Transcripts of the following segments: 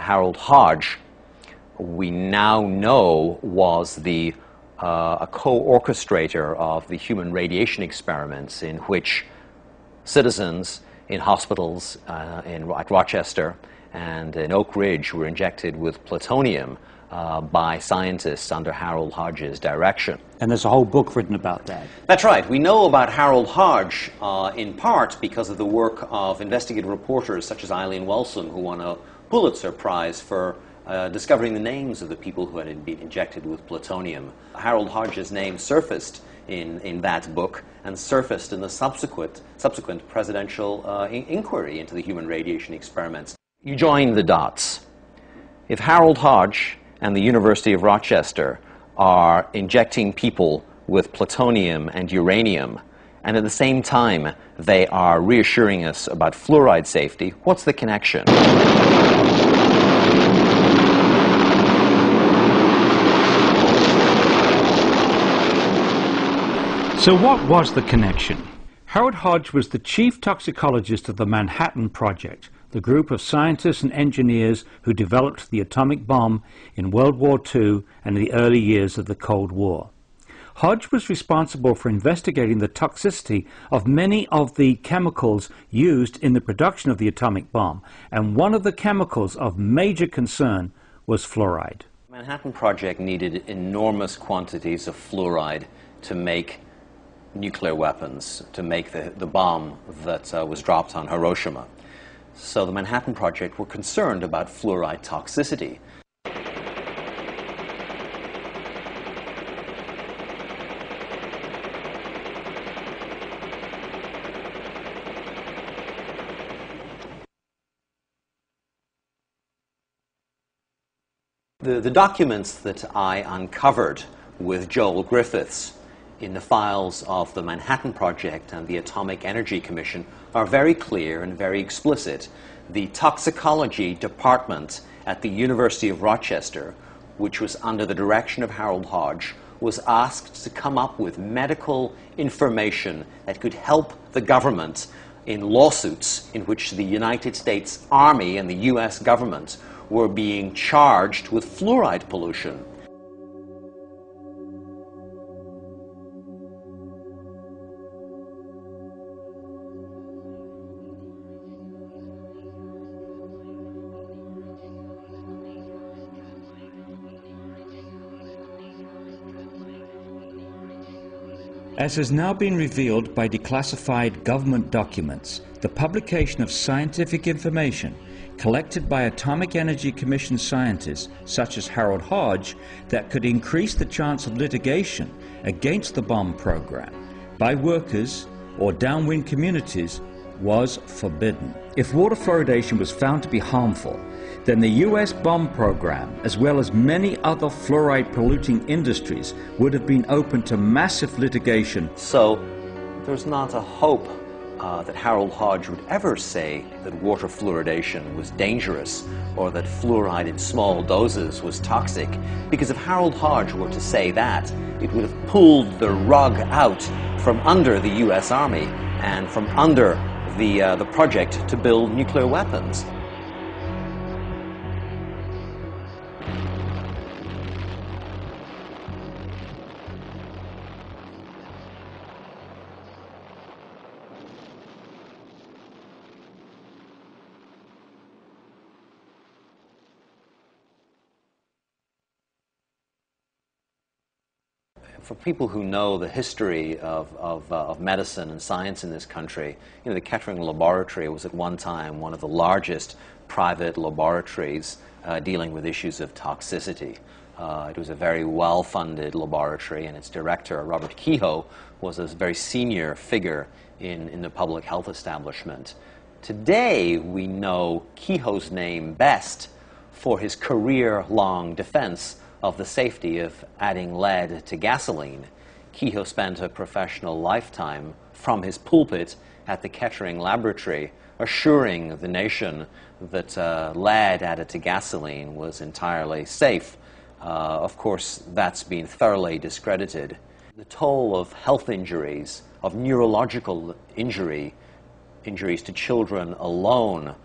Harold Hodge, we now know was a co-orchestrator of the human radiation experiments in which citizens in hospitals at Rochester and in Oak Ridge were injected with plutonium by scientists under Harold Hodge's direction. And there's a whole book written about that. That's right. We know about Harold Hodge in part because of the work of investigative reporters such as Eileen Wilson, who won a Pulitzer Prize for discovering the names of the people who had been injected with plutonium. Harold Hodge's name surfaced in that book and surfaced in the subsequent presidential inquiry into the human radiation experiments. You join the dots. If Harold Hodge and the University of Rochester are injecting people with plutonium and uranium, and at the same time they are reassuring us about fluoride safety, what's the connection? So what was the connection? Harold Hodge was the chief toxicologist of the Manhattan Project, the group of scientists and engineers who developed the atomic bomb in World War II and in the early years of the Cold War. Hodge was responsible for investigating the toxicity of many of the chemicals used in the production of the atomic bomb, and one of the chemicals of major concern was fluoride. The Manhattan Project needed enormous quantities of fluoride to make nuclear weapons, to make the bomb that was dropped on Hiroshima. So the Manhattan Project were concerned about fluoride toxicity. The documents that I uncovered with Joel Griffiths in the files of the Manhattan Project and the Atomic Energy Commission are very clear and very explicit. The toxicology department at the University of Rochester, which was under the direction of Harold Hodge, was asked to come up with medical information that could help the government in lawsuits in which the United States Army and the US government were being charged with fluoride pollution. As has now been revealed by declassified government documents, the publication of scientific information collected by Atomic Energy Commission scientists such as Harold Hodge that could increase the chance of litigation against the bomb program by workers or downwind communities was forbidden. If water fluoridation was found to be harmful, then the US bomb program, as well as many other fluoride polluting industries, would have been open to massive litigation. So there's not a hope that Harold Hodge would ever say that water fluoridation was dangerous or that fluoride in small doses was toxic, because if Harold Hodge were to say that, it would have pulled the rug out from under the US Army and from under the project to build nuclear weapons. For people who know the history of medicine and science in this country, you know, the Kettering Laboratory was at one time one of the largest private laboratories dealing with issues of toxicity. It was a very well-funded laboratory, and its director, Robert Kehoe, was a very senior figure in the public health establishment. Today, we know Kehoe's name best for his career-long defense of the safety of adding lead to gasoline. Kehoe spent a professional lifetime from his pulpit at the Kettering Laboratory assuring the nation that lead added to gasoline was entirely safe. Of course, that's been thoroughly discredited. The toll of health injuries, of neurological injuries to children alone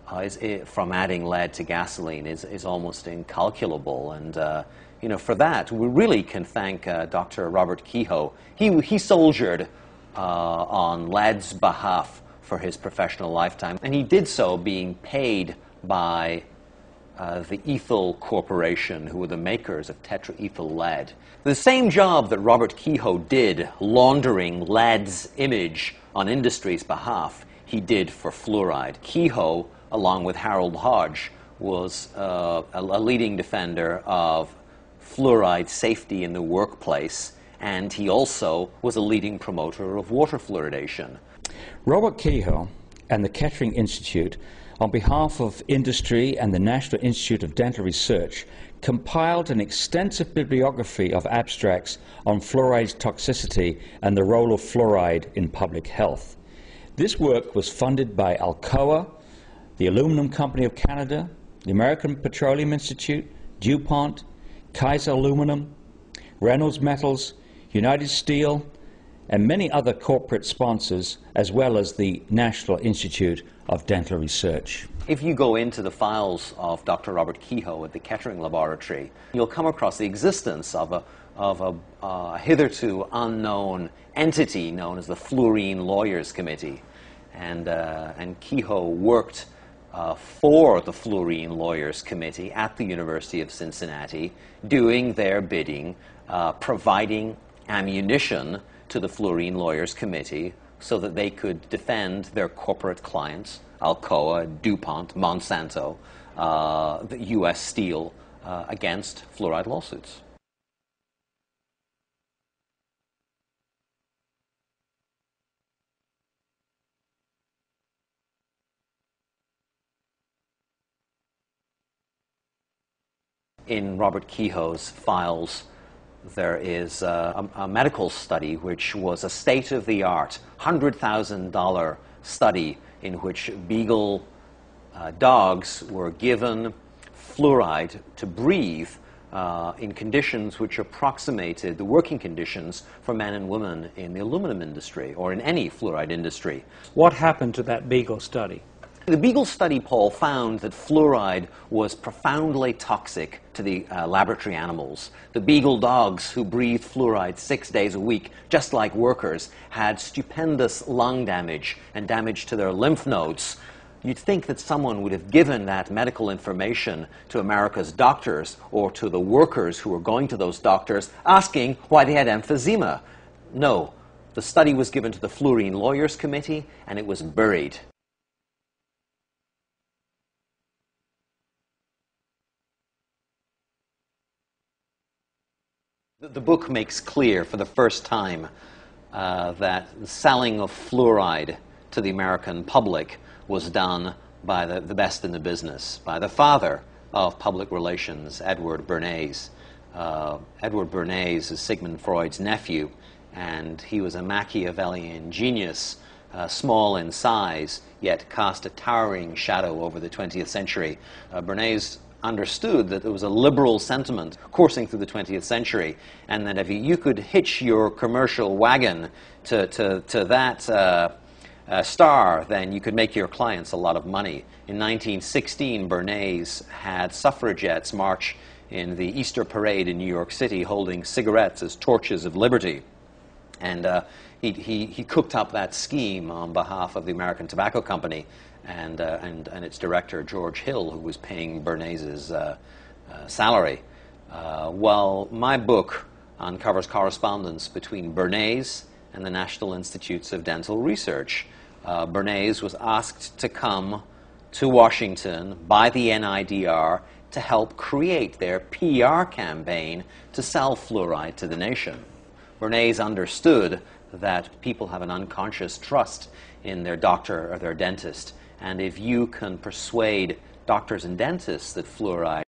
from adding lead to gasoline is almost incalculable. And for that, we really can thank Dr. Robert Kehoe. He soldiered on lead's behalf for his professional lifetime, and he did so being paid by the Ethyl Corporation, who were the makers of tetraethyl lead. The same job that Robert Kehoe did laundering lead's image on industry's behalf, he did for fluoride. Kehoe, along with Harold Hodge, was a leading defender of fluoride safety in the workplace, and he also was a leading promoter of water fluoridation. Robert Kehoe and the Kettering Institute, on behalf of industry and the National Institute of Dental Research, compiled an extensive bibliography of abstracts on fluoride's toxicity and the role of fluoride in public health. This work was funded by Alcoa, the Aluminum Company of Canada, the American Petroleum Institute, DuPont, Kaiser Aluminum, Reynolds Metals, United Steel, and many other corporate sponsors, as well as the National Institute of Dental Research. If you go into the files of Dr. Robert Kehoe at the Kettering Laboratory, you'll come across the existence of a hitherto unknown entity known as the Fluorine Lawyers Committee. And Kehoe worked for the Fluorine Lawyers Committee at the University of Cincinnati, doing their bidding, providing ammunition to the Fluorine Lawyers Committee so that they could defend their corporate clients, Alcoa, DuPont, Monsanto, the U.S. Steel, against fluoride lawsuits. In Robert Kehoe's files, there is a medical study which was a state-of-the-art $100,000 study in which beagle dogs were given fluoride to breathe in conditions which approximated the working conditions for men and women in the aluminum industry or in any fluoride industry. What happened to that beagle study? The beagle study, Paul, found that fluoride was profoundly toxic to the laboratory animals. The beagle dogs who breathed fluoride 6 days a week, just like workers, had stupendous lung damage and damage to their lymph nodes. You'd think that someone would have given that medical information to America's doctors or to the workers who were going to those doctors asking why they had emphysema. No, the study was given to the Fluorine Lawyers Committee and it was buried. The book makes clear for the first time that the selling of fluoride to the American public was done by the best in the business, by the father of public relations, Edward Bernays. Edward Bernays is Sigmund Freud's nephew, and he was a Machiavellian genius, small in size, yet cast a towering shadow over the 20th century. Bernays understood that there was a liberal sentiment coursing through the 20th century, and that if you could hitch your commercial wagon to that star, then you could make your clients a lot of money. In 1916, Bernays had suffragettes march in the Easter parade in New York City holding cigarettes as torches of liberty. And he cooked up that scheme on behalf of the American Tobacco Company and its director, George Hill, who was paying Bernays' salary. Well, my book uncovers correspondence between Bernays and the National Institutes of Dental Research. Bernays was asked to come to Washington by the NIDR to help create their PR campaign to sell fluoride to the nation. Bernays understood that people have an unconscious trust in their doctor or their dentist, and if you can persuade doctors and dentists that fluoride